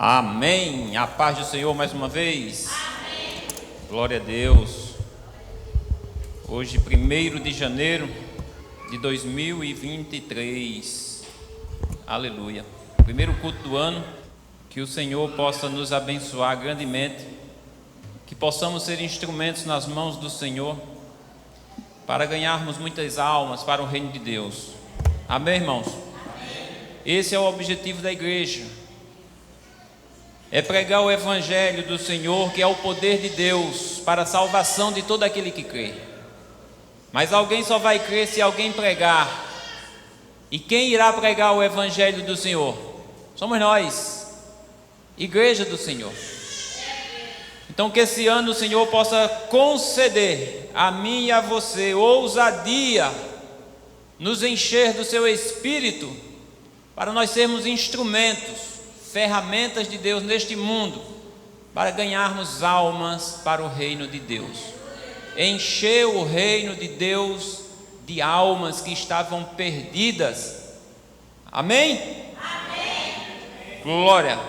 Amém. A paz do Senhor mais uma vez. Amém. Glória a Deus. Hoje, 1º de janeiro de 2023. Aleluia. Primeiro culto do ano. Que o Senhor possa nos abençoar grandemente. Que possamos ser instrumentos nas mãos do Senhor para ganharmos muitas almas para o reino de Deus. Amém, irmãos? Amém. Esse é o objetivo da igreja. É pregar o evangelho do Senhor, que é o poder de Deus para a salvação de todo aquele que crê. Mas alguém só vai crer se alguém pregar. E quem irá pregar o evangelho do Senhor? Somos nós, igreja do Senhor. Então que esse ano o Senhor possa conceder a mim e a você ousadia, nos encher do seu Espírito, para nós sermos instrumentos, ferramentas de Deus neste mundo, para ganharmos almas para o reino de Deus. Encher o reino de Deus de almas que estavam perdidas. Amém? Amém. Glória.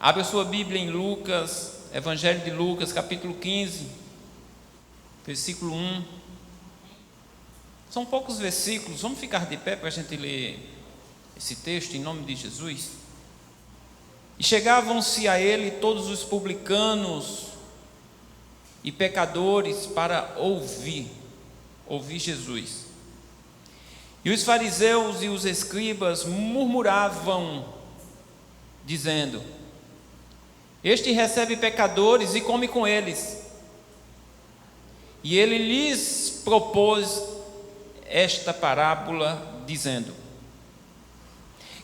Abra a sua Bíblia em Lucas, Evangelho de Lucas, capítulo 15, versículo 1. São poucos versículos, vamos ficar de pé para a gente ler esse texto em nome de Jesus. E chegavam-se a ele todos os publicanos e pecadores para ouvir Jesus. E os fariseus e os escribas murmuravam, dizendo: este recebe pecadores e come com eles. E ele lhes propôs esta parábola, dizendo: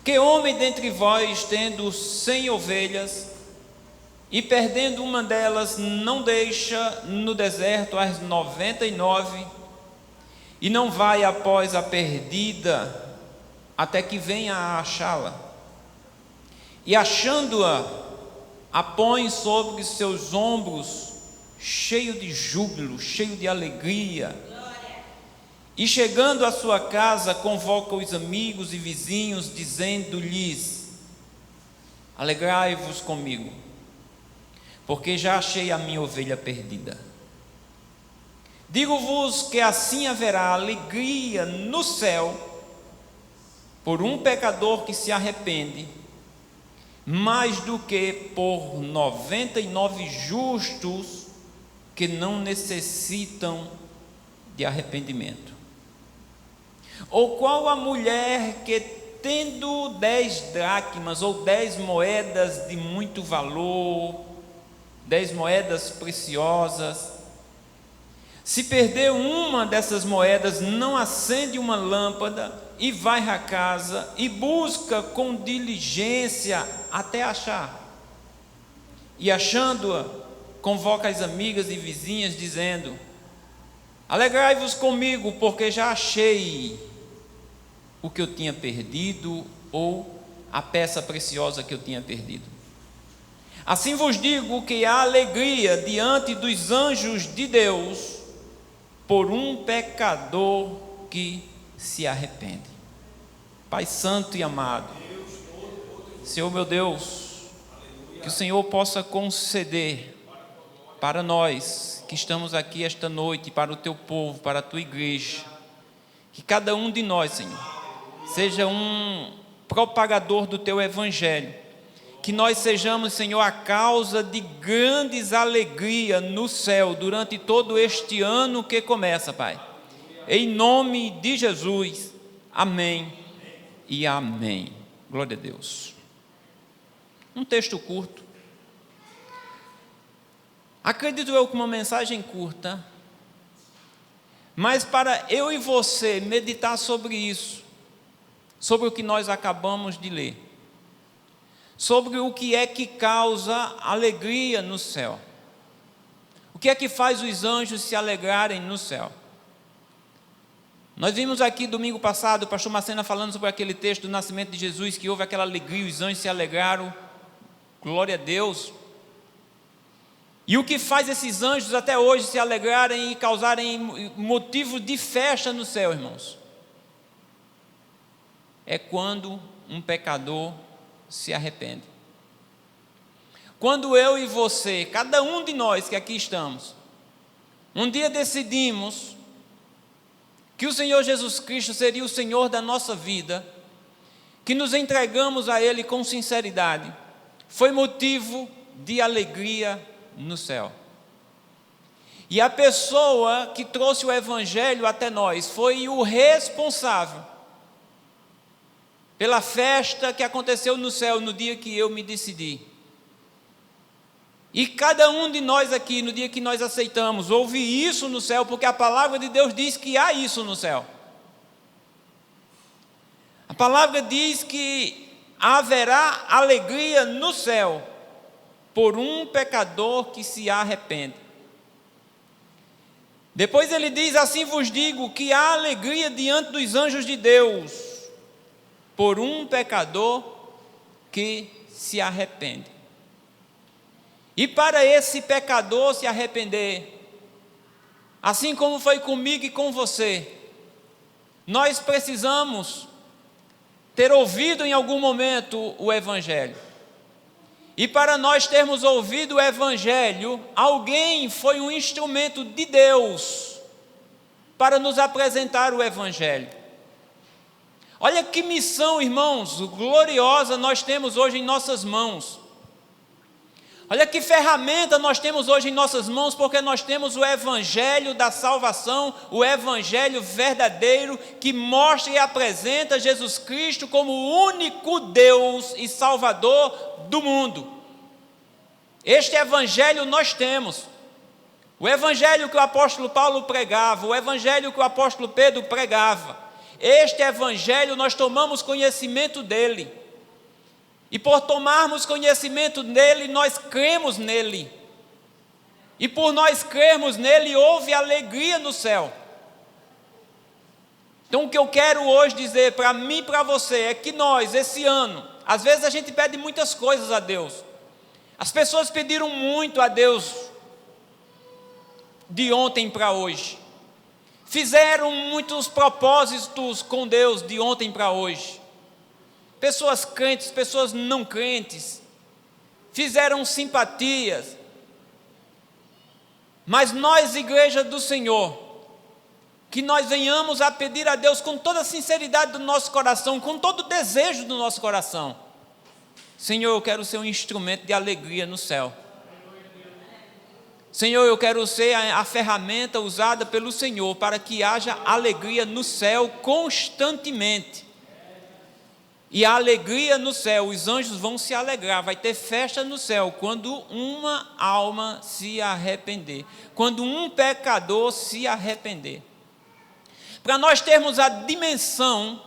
que homem dentre vós, tendo 100 ovelhas, e perdendo uma delas, não deixa no deserto as 99, e não vai após a perdida, até que venha a achá-la? E achando-a, a põe sobre seus ombros, cheio de júbilo, cheio de alegria. E chegando à sua casa, convoca os amigos e vizinhos, dizendo-lhes: alegrai-vos comigo, porque já achei a minha ovelha perdida. Digo-vos que assim haverá alegria no céu por um pecador que se arrepende, mais do que por 99 justos que não necessitam de arrependimento. Ou qual a mulher que, tendo 10 dracmas ou 10 moedas de muito valor, 10 moedas preciosas, se perder uma dessas moedas, não acende uma lâmpada e vai à casa e busca com diligência até achar? E achando-a, convoca as amigas e vizinhas, dizendo: alegrai-vos comigo, porque já achei o que eu tinha perdido, ou a peça preciosa que eu tinha perdido. Assim vos digo que há alegria diante dos anjos de Deus por um pecador que se arrepende. Pai santo e amado, Senhor meu Deus, que o Senhor possa conceder para nós que estamos aqui esta noite, para o teu povo, para a tua igreja, que cada um de nós, Senhor, seja um propagador do teu evangelho, que nós sejamos, Senhor, a causa de grandes alegrias no céu durante todo este ano que começa, Pai. Em nome de Jesus, amém e amém. Glória a Deus. Um texto curto. Acredito eu que uma mensagem curta, mas para eu e você meditar sobre isso, sobre o que nós acabamos de ler, sobre o que é que causa alegria no céu, o que é que faz os anjos se alegrarem no céu. Nós vimos aqui domingo passado o pastor Macena falando sobre aquele texto do nascimento de Jesus, que houve aquela alegria, os anjos se alegraram, glória a Deus. E o que faz esses anjos até hoje se alegrarem e causarem motivo de festa no céu, irmãos? É quando um pecador se arrepende. quando eu e você, cada um de nós que aqui estamos, um dia decidimos que o Senhor Jesus Cristo seria o Senhor da nossa vida, que nos entregamos a Ele com sinceridade, foi motivo de alegria no céu. E a pessoa que trouxe o Evangelho até nós foi o responsável pela festa que aconteceu no céu no dia que eu me decidi. E cada um de nós aqui, no dia que nós aceitamos, houve isso no céu, porque a palavra de Deus diz que há isso no céu. A palavra diz que haverá alegria no céu por um pecador que se arrepende. Depois ele diz: assim vos digo que há alegria diante dos anjos de Deus por um pecador que se arrepende. E para esse pecador se arrepender, assim como foi comigo e com você, nós precisamos ter ouvido em algum momento o Evangelho. E para nós termos ouvido o Evangelho, alguém foi um instrumento de Deus para nos apresentar o Evangelho. Olha que missão, irmãos, gloriosa nós temos hoje em nossas mãos. Olha que ferramenta nós temos hoje em nossas mãos, porque nós temos o Evangelho da salvação, o Evangelho verdadeiro, que mostra e apresenta Jesus Cristo como o único Deus e Salvador do mundo. Este Evangelho nós temos. O Evangelho que o apóstolo Paulo pregava, o Evangelho que o apóstolo Pedro pregava. Este Evangelho nós tomamos conhecimento dele. E por tomarmos conhecimento dele, nós cremos nele. E por nós crermos nele, houve alegria no céu. Então o que eu quero hoje dizer para mim e para você é que nós, esse ano, às vezes a gente pede muitas coisas a Deus. As pessoas pediram muito a Deus de ontem para hoje. Fizeram muitos propósitos com Deus de ontem para hoje. Pessoas crentes, pessoas não crentes, fizeram simpatias. Mas nós, igreja do Senhor, que nós venhamos a pedir a Deus com toda a sinceridade do nosso coração, com todo o desejo do nosso coração: Senhor, eu quero ser um instrumento de alegria no céu. Senhor, eu quero ser a ferramenta usada pelo Senhor para que haja alegria no céu constantemente. E a alegria no céu, os anjos vão se alegrar, vai ter festa no céu quando uma alma se arrepender, quando um pecador se arrepender. Para nós termos a dimensão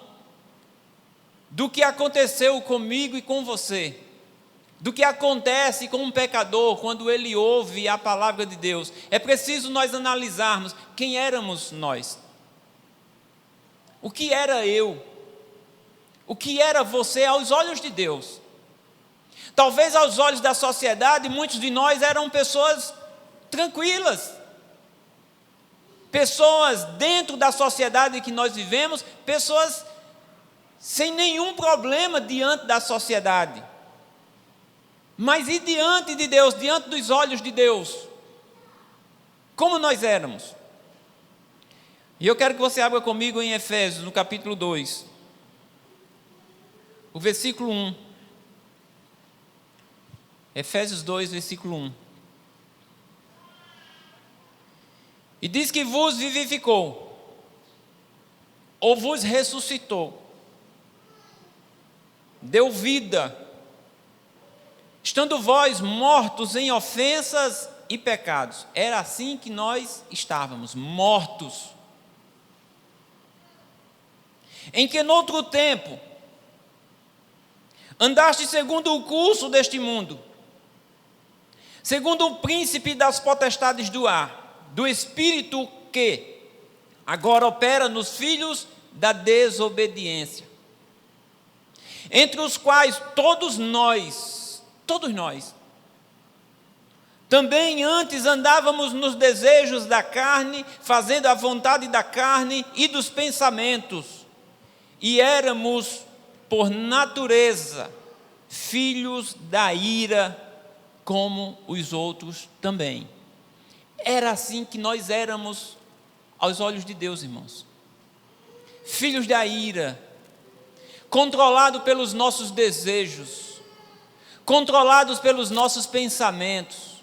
do que aconteceu comigo e com você, do que acontece com um pecador quando ele ouve a palavra de Deus, é preciso nós analisarmos quem éramos nós. O que era eu? O que era você aos olhos de Deus? Talvez aos olhos da sociedade, muitos de nós eram pessoas tranquilas. Pessoas dentro da sociedade que nós vivemos, pessoas sem nenhum problema diante da sociedade. Mas e diante de Deus, diante dos olhos de Deus? Como nós éramos? E eu quero que você abra comigo em Efésios, no capítulo 2. O versículo 1. Efésios 2, versículo 1. E diz que vos vivificou, ou vos ressuscitou, deu vida, estando vós mortos em ofensas e pecados. Era assim que nós estávamos, mortos. Em que noutro tempo andaste segundo o curso deste mundo, segundo o príncipe das potestades do ar, do espírito que agora opera nos filhos da desobediência, entre os quais todos nós, também antes andávamos nos desejos da carne, fazendo a vontade da carne e dos pensamentos, e éramos por natureza filhos da ira, como os outros também. Era assim que nós éramos aos olhos de Deus, irmãos. Filhos da ira, controlados pelos nossos desejos, controlados pelos nossos pensamentos,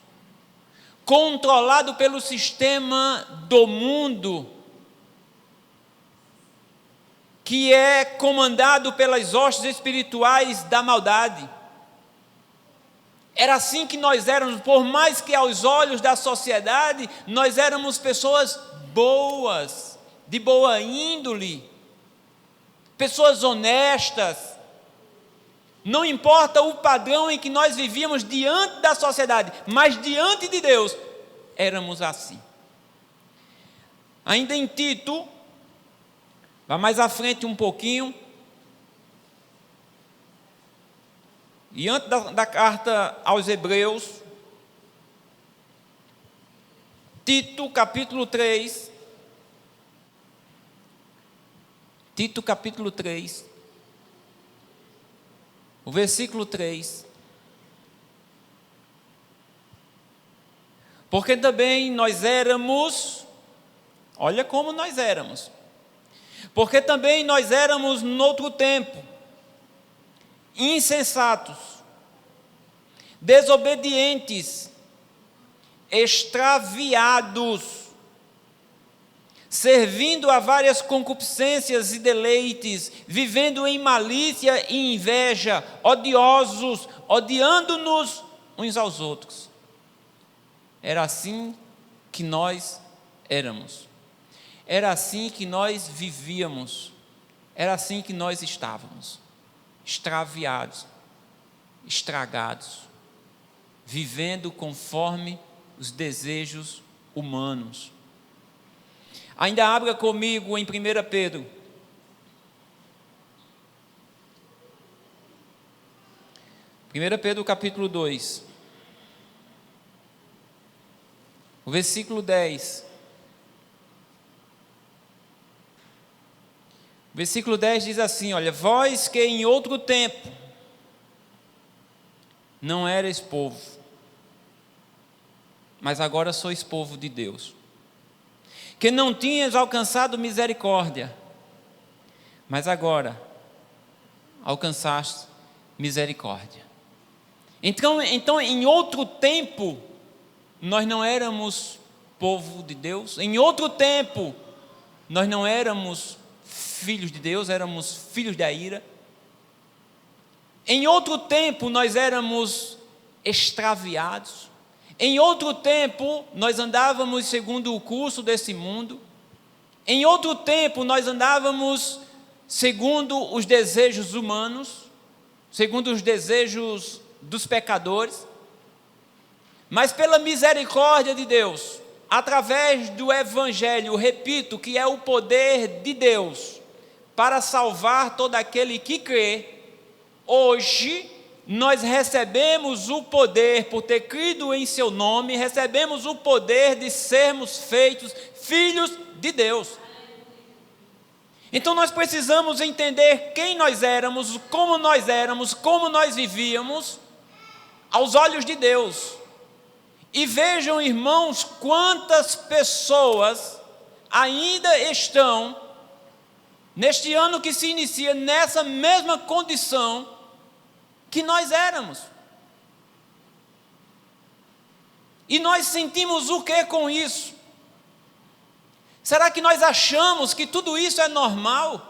controlados pelo sistema do mundo, que é comandado pelas hostes espirituais da maldade. Era assim que nós éramos, por mais que aos olhos da sociedade, nós éramos pessoas boas, de boa índole, pessoas honestas. Não importa o padrão em que nós vivíamos diante da sociedade, mas diante de Deus, éramos assim. Ainda em Tito, vá mais à frente um pouquinho, e antes da carta aos Hebreus, Tito capítulo 3, o versículo 3. Porque também nós éramos, olha como nós éramos, porque também nós éramos noutro tempo, insensatos, desobedientes, extraviados, servindo a várias concupiscências e deleites, vivendo em malícia e inveja, odiosos, odiando-nos uns aos outros. Era assim que nós éramos. Era assim que nós vivíamos. Era assim que nós estávamos. Extraviados, estragados, vivendo conforme os desejos humanos. Ainda abra comigo em 1 Pedro. 1 Pedro capítulo 2. O versículo 10. O versículo 10 diz assim, olha, vós que em outro tempo não erais povo, mas agora sois povo de Deus, que não tinhas alcançado misericórdia, mas agora alcançaste misericórdia. Então, em outro tempo, nós não éramos povo de Deus, em outro tempo, nós não éramos filhos de Deus, éramos filhos da ira. Em outro tempo, nós éramos extraviados. Em outro tempo, nós andávamos segundo o curso desse mundo. Em outro tempo, nós andávamos segundo os desejos humanos, segundo os desejos dos pecadores. Mas pela misericórdia de Deus, através do Evangelho, repito, que é o poder de Deus para salvar todo aquele que crê, hoje nós recebemos o poder, por ter crido em seu nome, recebemos o poder de sermos feitos filhos de Deus. Então nós precisamos entender quem nós éramos, como nós vivíamos, aos olhos de Deus. E vejam, irmãos, quantas pessoas ainda estão, neste ano que se inicia, nessa mesma condição que nós éramos. E nós sentimos o que com isso? Será que nós achamos que tudo isso é normal?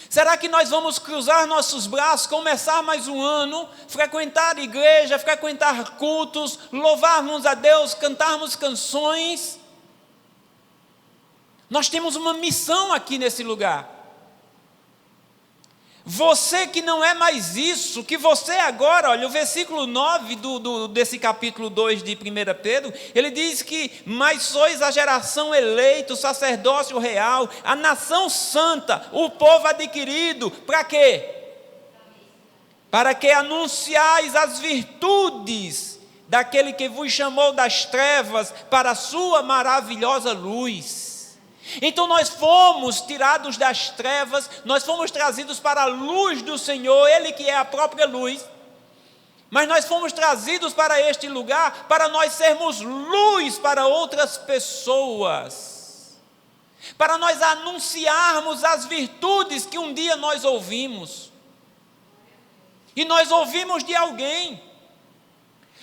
Será que nós vamos cruzar nossos braços, começar mais um ano, frequentar a igreja, frequentar cultos, louvarmos a Deus, cantarmos canções? Nós temos uma missão aqui nesse lugar. Você que não é mais isso, que você agora, olha, o versículo 9 desse capítulo 2 de 1 Pedro, ele diz que, mas sois a geração eleita, o sacerdócio real, a nação santa, o povo adquirido, para quê? Para que anunciais as virtudes daquele que vos chamou das trevas para a sua maravilhosa luz. Então nós fomos tirados das trevas, nós fomos trazidos para a luz do Senhor, Ele que é a própria luz. Mas nós fomos trazidos para este lugar para nós sermos luz para outras pessoas, para nós anunciarmos as virtudes que um dia nós ouvimos. E nós ouvimos de alguém.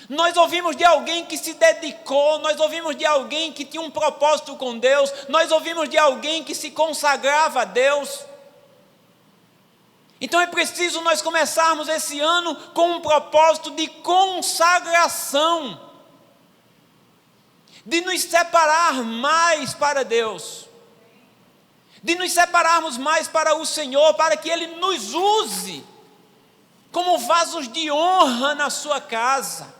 Nós ouvimos de alguém que se dedicou, nós ouvimos de alguém que tinha um propósito com Deus, nós ouvimos de alguém que se consagrava a Deus. Então é preciso nós começarmos esse ano com um propósito de consagração, de nos separar mais para Deus, de nos separarmos mais para o Senhor, para que Ele nos use como vasos de honra na sua casa,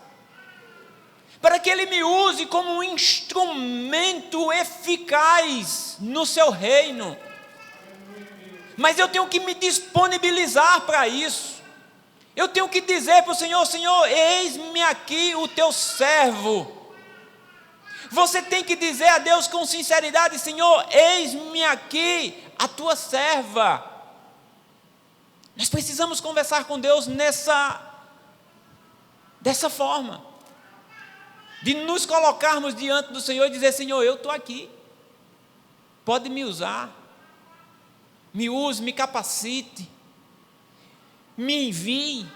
para que Ele me use como um instrumento eficaz no seu reino. Mas eu tenho que me disponibilizar para isso. Eu tenho que dizer para o Senhor: Senhor, eis-me aqui o teu servo. Você tem que dizer a Deus com sinceridade: Senhor, eis-me aqui a tua serva. Nós precisamos conversar com Deus dessa forma, de nos colocarmos diante do Senhor e dizer: Senhor, eu estou aqui, pode me usar, me use, me capacite, me envie,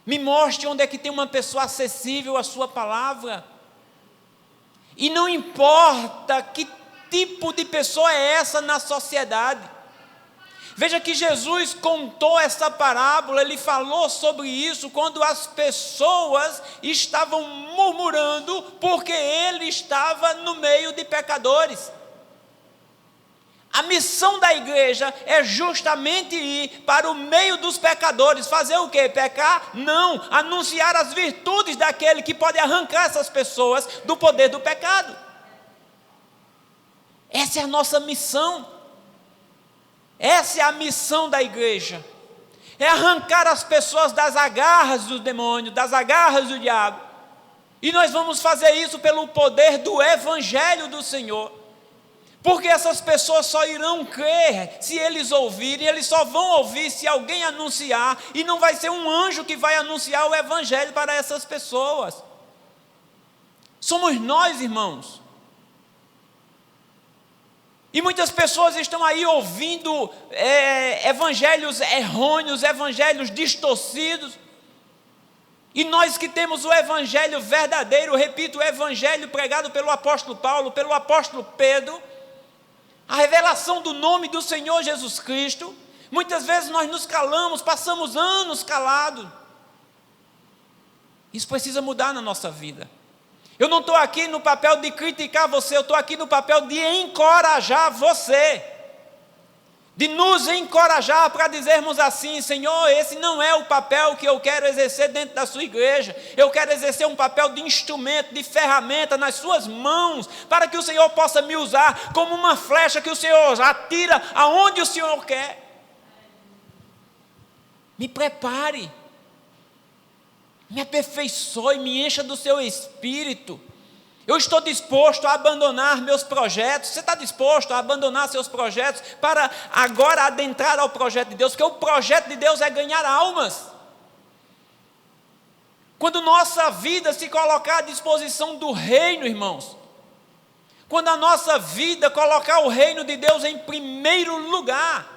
me mostre onde é que tem uma pessoa acessível à sua palavra. E não importa que tipo de pessoa é essa na sociedade. Veja que Jesus contou essa parábola, Ele falou sobre isso quando as pessoas estavam murmurando porque Ele estava no meio de pecadores. A missão da igreja é justamente ir para o meio dos pecadores. Fazer o quê? Pecar? Não. Anunciar as virtudes daquele que pode arrancar essas pessoas do poder do pecado. Essa é a nossa missão. Essa é a missão da igreja. É arrancar as pessoas das agarras do demônio, das agarras do diabo. E nós vamos fazer isso pelo poder do Evangelho do Senhor. Porque essas pessoas só irão crer se eles ouvirem, eles só vão ouvir se alguém anunciar, e não vai ser um anjo que vai anunciar o Evangelho para essas pessoas. Somos nós, irmãos. E muitas pessoas estão aí ouvindo evangelhos errôneos, evangelhos distorcidos. E nós que temos o evangelho verdadeiro, repito, o evangelho pregado pelo apóstolo Paulo, pelo apóstolo Pedro, a revelação do nome do Senhor Jesus Cristo, muitas vezes nós nos calamos, passamos anos calados. Isso precisa mudar na nossa vida. Eu não estou aqui no papel de criticar você, eu estou aqui no papel de encorajar você, de nos encorajar para dizermos assim: Senhor, esse não é o papel que eu quero exercer dentro da sua igreja, eu quero exercer um papel de instrumento, de ferramenta nas suas mãos, para que o Senhor possa me usar como uma flecha que o Senhor atira aonde o Senhor quer. Me prepare, me aperfeiçoe, me encha do seu espírito. Eu estou disposto a abandonar meus projetos. Você está disposto a abandonar seus projetos para agora adentrar ao projeto de Deus? Porque o projeto de Deus é ganhar almas. Quando nossa vida se colocar à disposição do reino, irmãos, quando a nossa vida colocar o reino de Deus em primeiro lugar,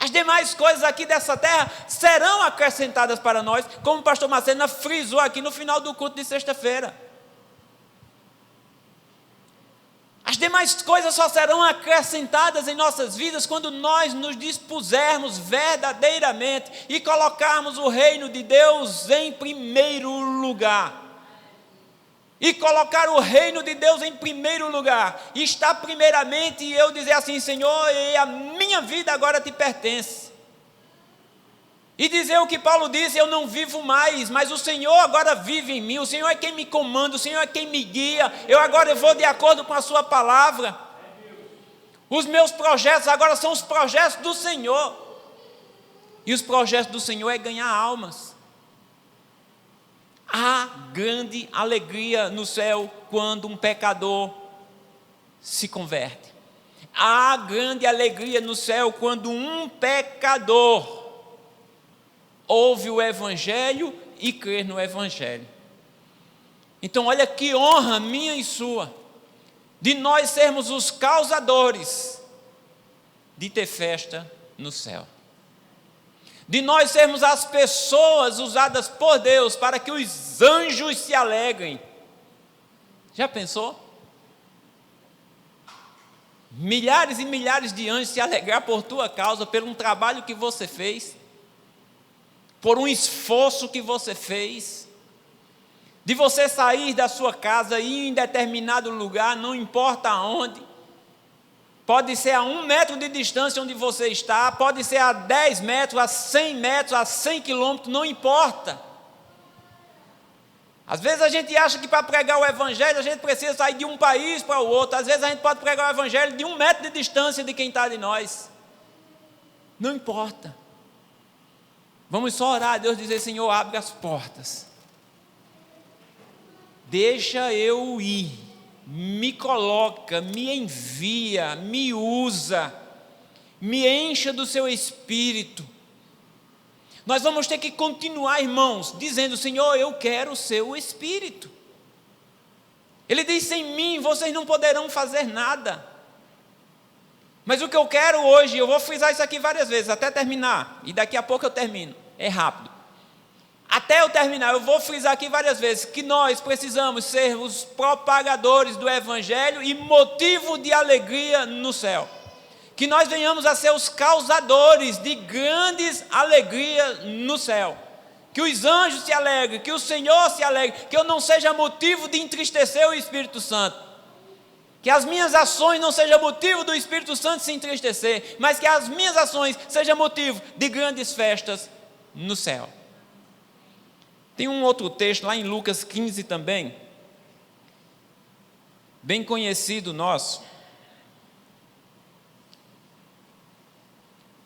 as demais coisas aqui dessa terra serão acrescentadas para nós, como o pastor Macena frisou aqui no final do culto de sexta-feira. As demais coisas só serão acrescentadas em nossas vidas quando nós nos dispusermos verdadeiramente e colocarmos o reino de Deus em primeiro lugar. E colocar o reino de Deus em primeiro lugar, e estar primeiramente, e eu dizer assim: Senhor, a minha vida agora te pertence. E dizer o que Paulo disse: eu não vivo mais, mas o Senhor agora vive em mim, o Senhor é quem me comanda, o Senhor é quem me guia, eu vou de acordo com a sua palavra. Os meus projetos agora são os projetos do Senhor, e os projetos do Senhor é ganhar almas. Há grande alegria no céu quando um pecador se converte. Há grande alegria no céu quando um pecador ouve o Evangelho e crê no Evangelho. Então olha que honra minha e sua, de nós sermos os causadores de ter festa no céu. De nós sermos as pessoas usadas por Deus para que os anjos se alegrem. Já pensou? Milhares e milhares de anjos se alegrar por tua causa, por um trabalho que você fez, por um esforço que você fez, de você sair da sua casa e ir em determinado lugar, não importa aonde, pode ser a 1 metro de distância onde você está, pode ser a 10 metros, a 100 metros, a 100 quilômetros, não importa. Às vezes a gente acha que para pregar o Evangelho a gente precisa sair de um país para o outro. Às vezes a gente pode pregar o Evangelho de 1 metro de distância de quem está de nós. Não importa. Vamos só orar a Deus, dizer: Senhor, abre as portas. Deixa eu ir. Me coloca, me envia, me usa. Me encha do seu Espírito. Nós vamos ter que continuar, irmãos, dizendo: Senhor, eu quero o seu Espírito. Ele diz: sem mim vocês não poderão fazer nada. Mas o que eu quero hoje, eu vou frisar isso aqui várias vezes, até terminar, e daqui a pouco eu termino, é rápido. Até eu terminar, eu vou frisar aqui várias vezes, que nós precisamos ser os propagadores do Evangelho e motivo de alegria no céu. Que nós venhamos a ser os causadores de grandes alegrias no céu. Que os anjos se alegrem, que o Senhor se alegre, que eu não seja motivo de entristecer o Espírito Santo. Que as minhas ações não sejam motivo do Espírito Santo se entristecer, mas que as minhas ações sejam motivo de grandes festas no céu. Tem um outro texto lá em Lucas 15 também, bem conhecido nosso.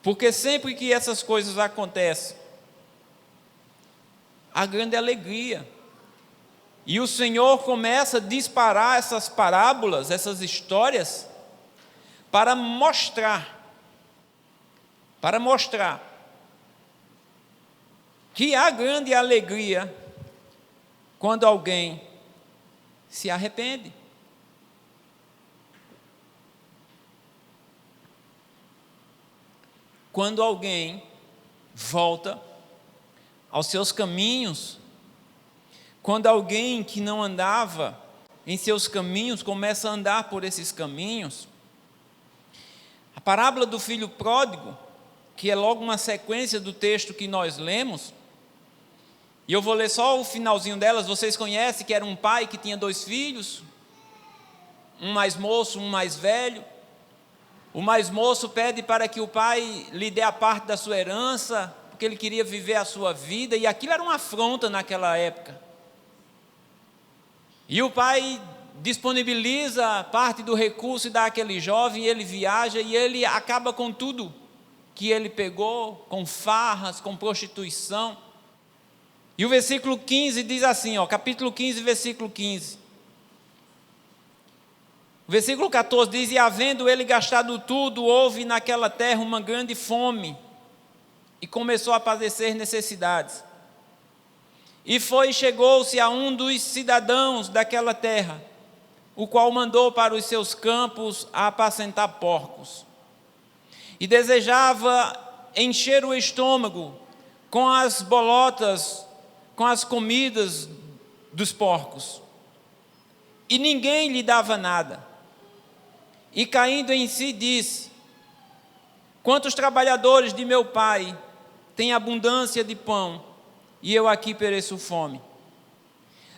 Porque sempre que essas coisas acontecem, há grande alegria. E o Senhor começa a disparar essas parábolas, essas histórias, para mostrar que há grande alegria quando alguém se arrepende. Quando alguém volta aos seus caminhos, quando alguém que não andava em seus caminhos começa a andar por esses caminhos. A parábola do filho pródigo, que é logo uma sequência do texto que nós lemos, e eu vou ler só o finalzinho delas. Vocês conhecem que era um pai que tinha 2 filhos, um mais moço, um mais velho. O mais moço pede para que o pai lhe dê a parte da sua herança, porque ele queria viver a sua vida, e aquilo era uma afronta naquela época. E o pai disponibiliza parte do recurso e dá àquele jovem, e ele viaja, e ele acaba com tudo que ele pegou, com farras, com prostituição. E o versículo 15 diz assim, capítulo 15, versículo 15. O versículo 14 diz: e havendo ele gastado tudo, houve naquela terra uma grande fome, e começou a padecer necessidades. E chegou-se a um dos cidadãos daquela terra, o qual mandou para os seus campos a apacentar porcos. E desejava encher o estômago com as bolotas, com as comidas dos porcos. E ninguém lhe dava nada. E caindo em si disse: quantos trabalhadores de meu pai têm abundância de pão, e eu aqui pereço fome?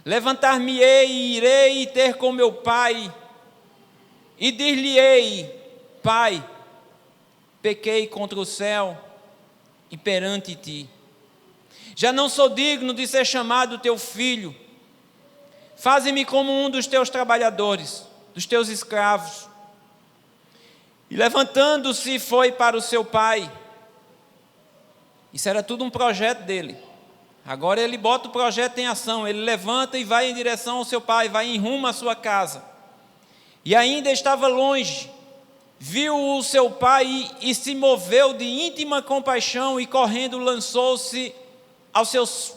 Levantar-me-ei e irei ter com meu pai, e dir-lhe-ei: Pai, pequei contra o céu e perante ti. Já não sou digno de ser chamado teu filho. Faze-me como um dos teus trabalhadores, dos teus escravos. E levantando-se foi para o seu pai. Isso era tudo um projeto dele. Agora ele bota o projeto em ação. Ele levanta e vai em direção ao seu pai, vai em rumo à sua casa. E ainda estava longe. Viu o seu pai e se moveu de íntima compaixão, e correndo lançou-se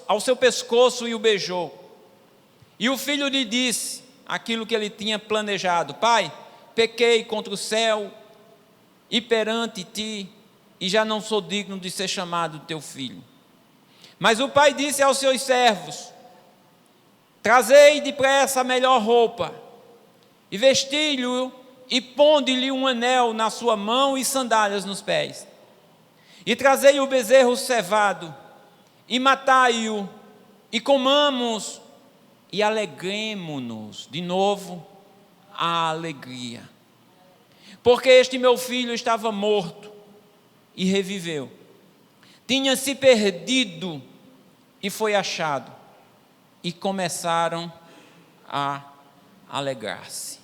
ao seu pescoço e o beijou. E o filho lhe disse aquilo que ele tinha planejado: Pai, pequei contra o céu e perante ti, e já não sou digno de ser chamado teu filho. Mas o pai disse aos seus servos: Trazei depressa a melhor roupa, e vesti-lhe, e ponde-lhe um anel na sua mão e sandálias nos pés. E trazei o bezerro cevado, e matai-o, e comamos, e alegremo-nos. De novo, a alegria. Porque este meu filho estava morto e reviveu. Tinha se perdido e foi achado. E começaram a alegrar-se.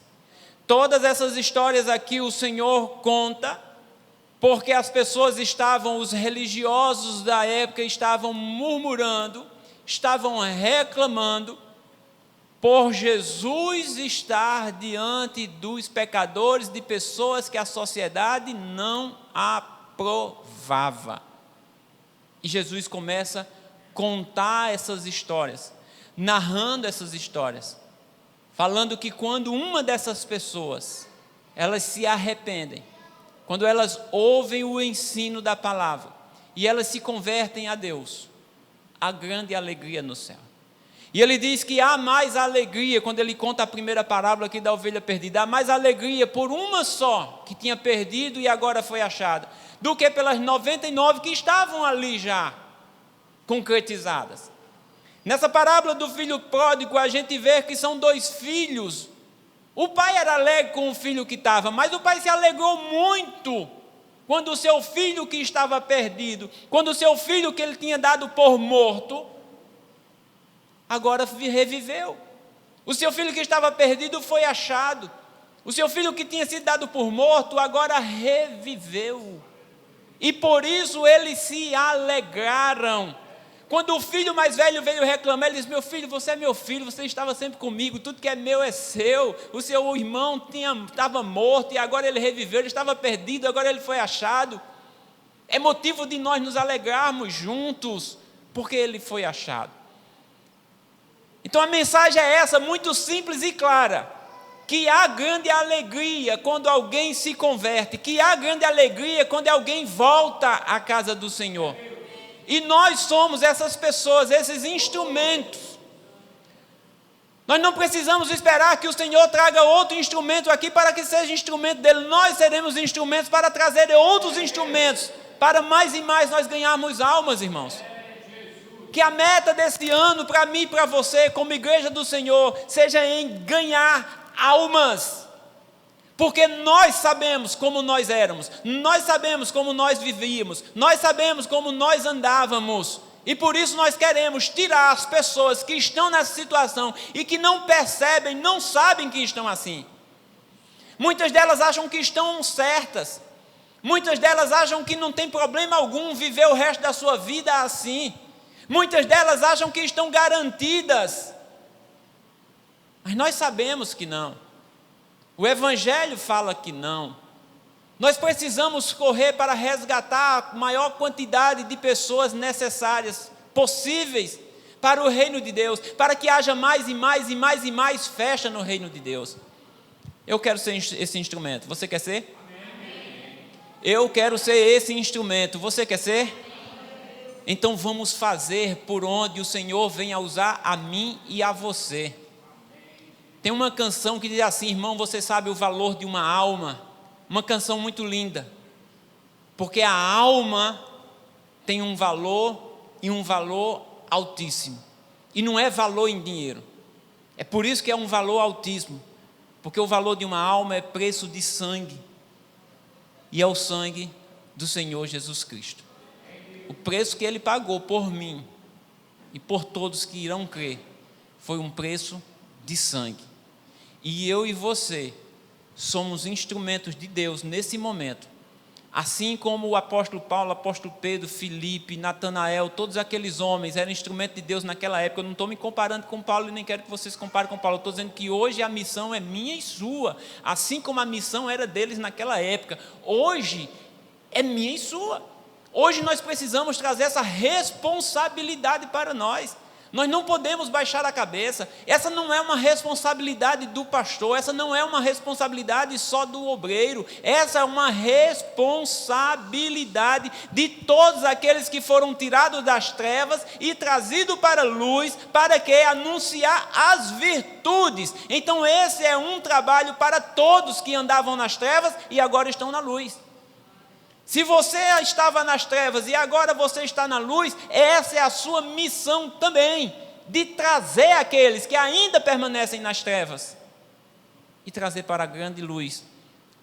Todas essas histórias aqui o Senhor conta porque as pessoas estavam, os religiosos da época estavam murmurando, estavam reclamando por Jesus estar diante dos pecadores, de pessoas que a sociedade não aprovava. E Jesus começa a contar essas histórias, narrando essas histórias, falando que quando uma dessas pessoas, elas se arrependem, quando elas ouvem o ensino da palavra, e elas se convertem a Deus, há grande alegria no céu. E ele diz que há mais alegria, quando ele conta a primeira parábola aqui da ovelha perdida, há mais alegria por uma só, que tinha perdido e agora foi achada, do que pelas 99 que estavam ali já, concretizadas. Nessa parábola do filho pródigo, a gente vê que são dois filhos. O pai era alegre com o filho que estava, mas o pai se alegrou muito quando o seu filho que estava perdido, quando o seu filho que ele tinha dado por morto, agora reviveu. O seu filho que estava perdido foi achado. O seu filho que tinha sido dado por morto, agora reviveu. E por isso eles se alegraram. Quando o filho mais velho veio reclamar, ele disse: meu filho, você é meu filho, você estava sempre comigo, tudo que é meu é seu. O seu irmão estava morto e agora ele reviveu, ele estava perdido, agora ele foi achado. É motivo de nós nos alegrarmos juntos, porque ele foi achado. Então a mensagem é essa, muito simples e clara: que há grande alegria quando alguém se converte, que há grande alegria quando alguém volta à casa do Senhor. E nós somos essas pessoas, esses instrumentos. Nós não precisamos esperar que o Senhor traga outro instrumento aqui para que seja instrumento dele. Nós seremos instrumentos para trazer outros instrumentos, para mais e mais nós ganharmos almas, irmãos. Que a meta desse ano, para mim e para você, como igreja do Senhor, seja em ganhar almas. Porque nós sabemos como nós éramos, nós sabemos como nós vivíamos, nós sabemos como nós andávamos, e por isso nós queremos tirar as pessoas que estão nessa situação e que não percebem, não sabem que estão assim. Muitas delas acham que estão certas, muitas delas acham que não tem problema algum viver o resto da sua vida assim, muitas delas acham que estão garantidas, mas nós sabemos que não. O Evangelho fala que não. Nós precisamos correr para resgatar a maior quantidade de pessoas necessárias, possíveis, para o reino de Deus, para que haja mais e mais e mais e mais festa no reino de Deus. Eu quero ser esse instrumento. Você quer ser? Eu quero ser esse instrumento. Você quer ser? Então vamos fazer por onde o Senhor venha usar a mim e a você. Tem uma canção que diz assim: irmão, você sabe o valor de uma alma? Uma canção muito linda, porque a alma tem um valor, e um valor altíssimo, e não é valor em dinheiro, é por isso que é um valor altíssimo, porque o valor de uma alma é preço de sangue, e é o sangue do Senhor Jesus Cristo. O preço que Ele pagou por mim, e por todos que irão crer, foi um preço de sangue. E eu e você somos instrumentos de Deus nesse momento. Assim como o apóstolo Paulo, o apóstolo Pedro, Filipe, Natanael, todos aqueles homens eram instrumentos de Deus naquela época. Eu não estou me comparando com Paulo e nem quero que vocês comparem com Paulo. Eu estou dizendo que hoje a missão é minha e sua. Assim como a missão era deles naquela época. Hoje é minha e sua. Hoje nós precisamos trazer essa responsabilidade para nós. Nós não podemos baixar a cabeça. Essa não é uma responsabilidade do pastor, essa não é uma responsabilidade só do obreiro, essa é uma responsabilidade de todos aqueles que foram tirados das trevas e trazidos para a luz, para que anunciar as virtudes. Então esse é um trabalho para todos que andavam nas trevas e agora estão na luz. Se você estava nas trevas e agora você está na luz, essa é a sua missão também, de trazer aqueles que ainda permanecem nas trevas e trazer para a grande luz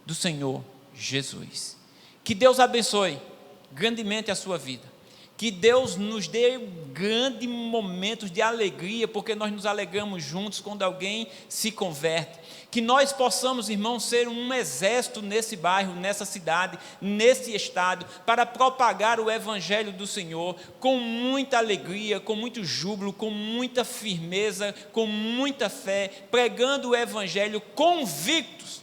do Senhor Jesus. Que Deus abençoe grandemente a sua vida. Que Deus nos dê grandes momentos de alegria, porque nós nos alegramos juntos quando alguém se converte. Que nós possamos, irmãos, ser um exército nesse bairro, nessa cidade, nesse estado, para propagar o Evangelho do Senhor com muita alegria, com muito júbilo, com muita firmeza, com muita fé, pregando o Evangelho convictos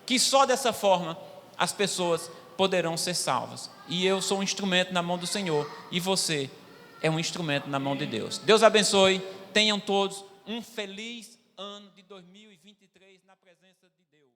que só dessa forma as pessoas poderão ser salvas. E eu sou um instrumento na mão do Senhor, e você é um instrumento na mão de Deus. Deus abençoe, tenham todos um feliz ano de 2023 na presença de Deus.